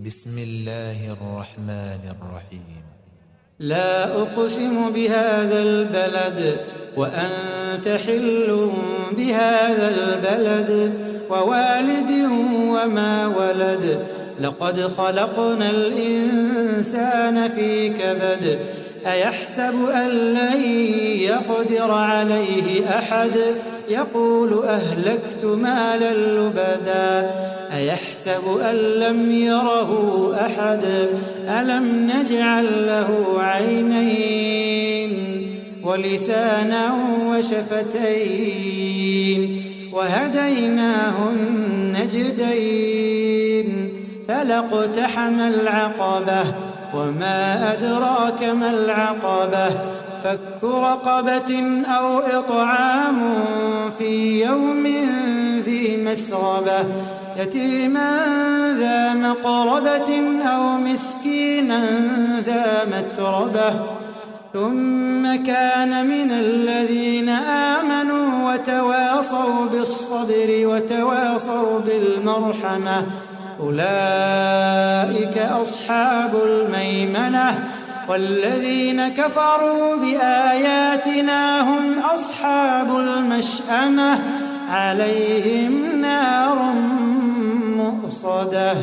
بسم الله الرحمن الرحيم. لا أقسم بهذا البلد وأنت حل بهذا البلد ووالد وما ولد لقد خلقنا الإنسان في كبد أيحسب أن لن يقدر عليه أحد يقول أهلكت مالا لبدا أيحسب أن لم يره أحد ألم نجعل له عينين ولسانا وشفتين وهديناه النجدين فلاقتحم العقبة وما أدراك ما العقبة فك رقبة أو إطعام في يوم ذي مسغبة يتيما ذا مقربة أو مسكينا ذا متربة ثم كان من الذين آمنوا وتواصوا بالصبر وتواصوا بالمرحمة أولئك أصحاب الميمنة والذين كفروا بآياتنا هم أصحاب المشأمة عليهم نار مؤصدة.